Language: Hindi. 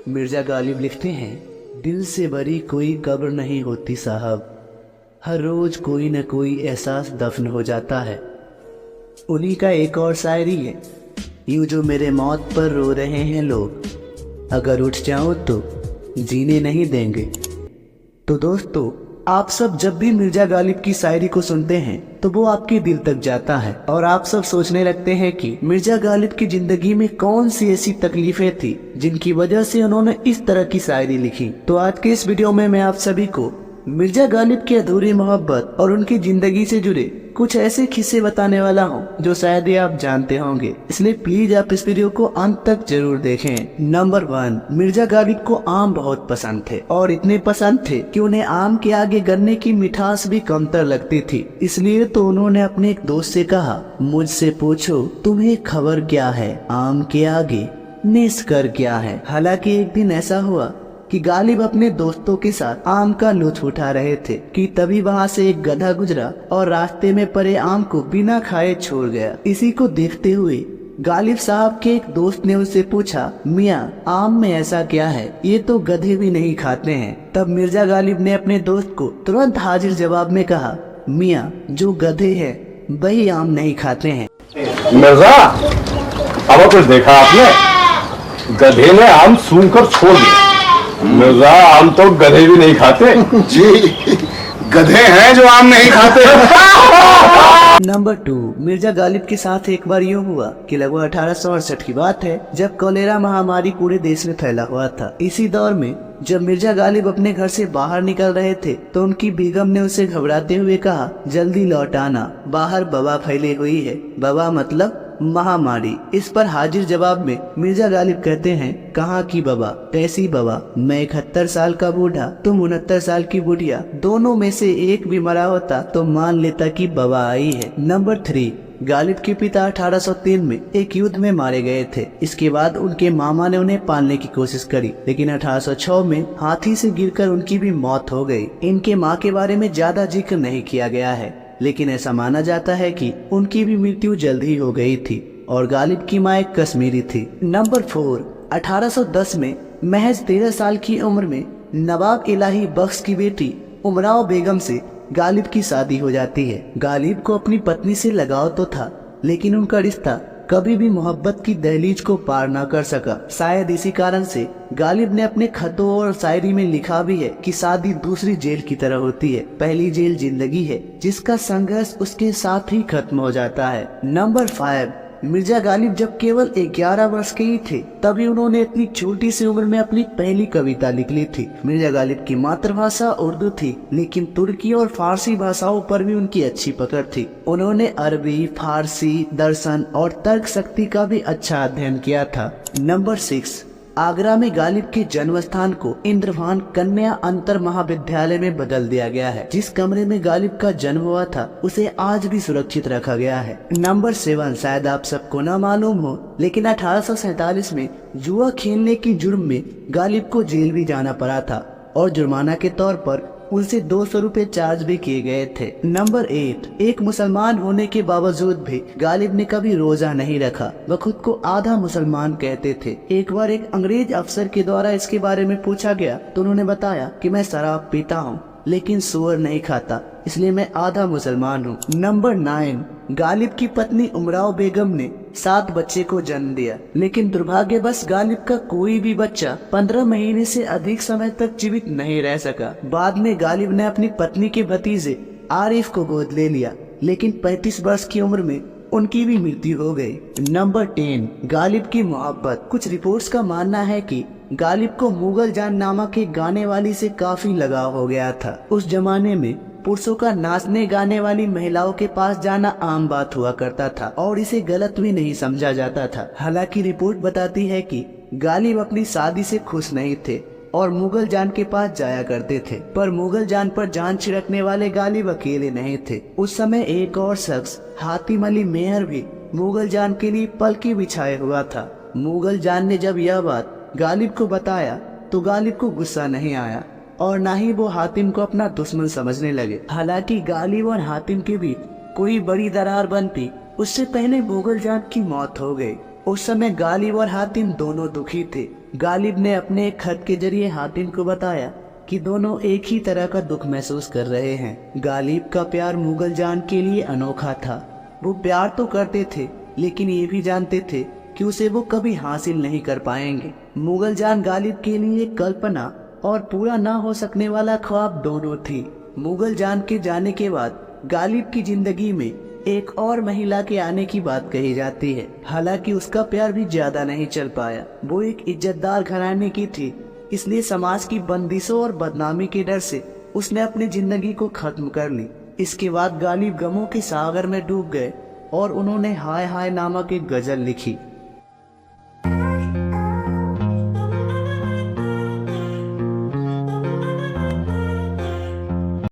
मिर्जा गालिब लिखते हैं, दिल से बड़ी कोई कब्र नहीं होती साहब, हर रोज कोई न कोई एहसास दफन हो जाता है। उन्हीं का एक और शायरी है, यूं जो मेरे मौत पर रो रहे हैं लोग, अगर उठ जाऊं तो जीने नहीं देंगे। तो दोस्तों, आप सब जब भी मिर्जा गालिब की शायरी को सुनते हैं तो वो आपके दिल तक जाता है और आप सब सोचने लगते हैं कि मिर्जा गालिब की जिंदगी में कौन सी ऐसी तकलीफें थी जिनकी वजह से उन्होंने इस तरह की शायरी लिखी। तो आज के इस वीडियो में मैं आप सभी को मिर्जा गालिब की अधूरी मोहब्बत और उनकी जिंदगी से जुड़े कुछ ऐसे किस्से बताने वाला हूँ जो शायद ही आप जानते होंगे, इसलिए प्लीज आप इस वीडियो को अंत तक जरूर देखें। नंबर 1, मिर्जा गालिब को आम बहुत पसंद थे और इतने पसंद थे कि उन्हें आम के आगे गन्ने की मिठास भी कमतर लगती थी। इसलिए तो उन्होंने अपने एक दोस्त से कहा, मुझसे पूछो तुम्हें खबर क्या है, आम के आगे निस्कर क्या है। हालांकि एक दिन ऐसा हुआ कि गालिब अपने दोस्तों के साथ आम का लुत्फ उठा रहे थे कि तभी वहाँ से एक गधा गुजरा और रास्ते में पड़े आम को बिना खाए छोड़ गया। इसी को देखते हुए गालिब साहब के एक दोस्त ने उससे पूछा, मियाँ आम में ऐसा क्या है, ये तो गधे भी नहीं खाते हैं। तब मिर्जा गालिब ने अपने दोस्त को तुरंत हाजिर जवाब में कहा, मियाँ जो गधे हैं वही आम नहीं खाते हैं। मिर्जा, अब कुछ देखा आपने, गधे ने आम सूंघकर छोड़ दिया। मिर्जा आम तो गधे भी नहीं खाते। जी, गधे हैं जो आम नहीं खाते। नंबर 2, मिर्जा गालिब के साथ एक बार यूँ हुआ कि लगभग 1868 की बात है, जब कोलेरा महामारी पूरे देश में फैला हुआ था। इसी दौर में जब मिर्जा गालिब अपने घर से बाहर निकल रहे थे तो उनकी बेगम ने उसे घबराते हुए कहा, जल्दी लौट आना, बाहर वबा फैली हुई है। वबा मतलब महामारी। इस पर हाजिर जवाब में मिर्जा गालिब कहते हैं, कहाँ की वबा, कैसी वबा, मैं 71 साल का बूढ़ा, तुम 69 साल की बुढ़िया, दोनों में से एक भी मरा होता तो मान लेता कि वबा आई है। नंबर 3, गालिब के पिता 1803 में एक युद्ध में मारे गए थे। इसके बाद उनके मामा ने उन्हें पालने की कोशिश करी, लेकिन 1806 में हाथी से गिरकर उनकी भी मौत हो गई। इनके माँ के बारे में ज्यादा जिक्र नहीं किया गया है, लेकिन ऐसा माना जाता है कि उनकी भी मृत्यु जल्द ही हो गई थी और गालिब की माँ एक कश्मीरी थी। नंबर 4, 1810 में महज 13 साल की उम्र में नवाब इलाही बख्श की बेटी उमराव बेगम से गालिब की शादी हो जाती है। गालिब को अपनी पत्नी से लगाव तो था, लेकिन उनका रिश्ता कभी भी मोहब्बत की दहलीज को पार न कर सका। शायद इसी कारण से गालिब ने अपने खतों और शायरी में लिखा भी है कि शादी दूसरी जेल की तरह होती है, पहली जेल जिंदगी है जिसका संघर्ष उसके साथ ही खत्म हो जाता है। नंबर 5, मिर्जा गालिब जब केवल 11 वर्ष के ही थे तभी उन्होंने इतनी छोटी सी उम्र में अपनी पहली कविता लिख ली थी। मिर्जा गालिब की मातृभाषा उर्दू थी, लेकिन तुर्की और फारसी भाषाओं पर भी उनकी अच्छी पकड़ थी। उन्होंने अरबी, फारसी, दर्शन और तर्क शक्ति का भी अच्छा अध्ययन किया था। नंबर 6, आगरा में गालिब के जन्म स्थान को इंद्रभान कन्या अंतर महाविद्यालय में बदल दिया गया है। जिस कमरे में गालिब का जन्म हुआ था उसे आज भी सुरक्षित रखा गया है। नंबर 7, शायद आप सबको न मालूम हो, लेकिन 1847 में जुआ खेलने की जुर्म में गालिब को जेल भी जाना पड़ा था और जुर्माना के तौर पर उनसे 200 रुपए चार्ज भी किए गए थे। नंबर 8, एक मुसलमान होने के बावजूद भी गालिब ने कभी रोजा नहीं रखा। वह खुद को आधा मुसलमान कहते थे। एक बार एक अंग्रेज अफसर के द्वारा इसके बारे में पूछा गया तो उन्होंने बताया कि मैं शराब पीता हूँ लेकिन सुअर नहीं खाता, इसलिए मैं आधा मुसलमान हूँ। नंबर 9, गालिब की पत्नी उमराव बेगम ने 7 बच्चे को जन्म दिया, लेकिन दुर्भाग्यवश गालिब का कोई भी बच्चा 15 महीने से अधिक समय तक जीवित नहीं रह सका। बाद में गालिब ने अपनी पत्नी के भतीजे आरिफ को गोद ले लिया, लेकिन 35 वर्ष की उम्र में उनकी भी मृत्यु हो गई। नंबर 10, गालिब की मोहब्बत। कुछ रिपोर्ट्स का मानना है कि गालिब को मुगल जान नामक एक गाने वाली से काफी लगाव हो गया था। उस जमाने में पुरुषों का नाचने गाने वाली महिलाओं के पास जाना आम बात हुआ करता था और इसे गलत भी नहीं समझा जाता था। हालांकि रिपोर्ट बताती है कि गालिब अपनी शादी से खुश नहीं थे और मुगल जान के पास जाया करते थे, पर मुगल जान पर जान छिड़कने वाले गालिब अकेले नहीं थे। उस समय एक और शख्स हातिम अली मेहर भी मुगल जान के लिए पलकी बिछाए हुआ था। मुगल जान ने जब यह बात गालिब को बताया तो गालिब को गुस्सा नहीं आया और ना ही वो हातिम को अपना दुश्मन समझने लगे। हालांकि गालिब और हातिम के बीच कोई बड़ी दरार बनती उससे पहले मुगल जान की मौत हो गई। उस समय गालिब और हातिम दोनों दुखी थे। गालिब ने अपने एक खत के जरिए हातिम को बताया कि दोनों एक ही तरह का दुख महसूस कर रहे हैं। गालिब का प्यार मुगल जान के लिए अनोखा था। वो प्यार तो करते थे, लेकिन ये भी जानते थे कि उसे वो कभी हासिल नहीं कर पाएंगे। मुगल जान गालिब के लिए कल्पना और पूरा ना हो सकने वाला ख्वाब दोनों थी। मुगल जान के जाने के बाद गालिब की जिंदगी में एक और महिला के आने की बात कही जाती है। हालांकि उसका प्यार भी ज्यादा नहीं चल पाया। वो एक इज्जतदार घराने की थी, इसलिए समाज की बंदिशों और बदनामी के डर से उसने अपनी जिंदगी को खत्म कर ली। इसके बाद गालिब गमों के सागर में डूब गए और उन्होंने हाय हाय नामक एक गजल लिखी।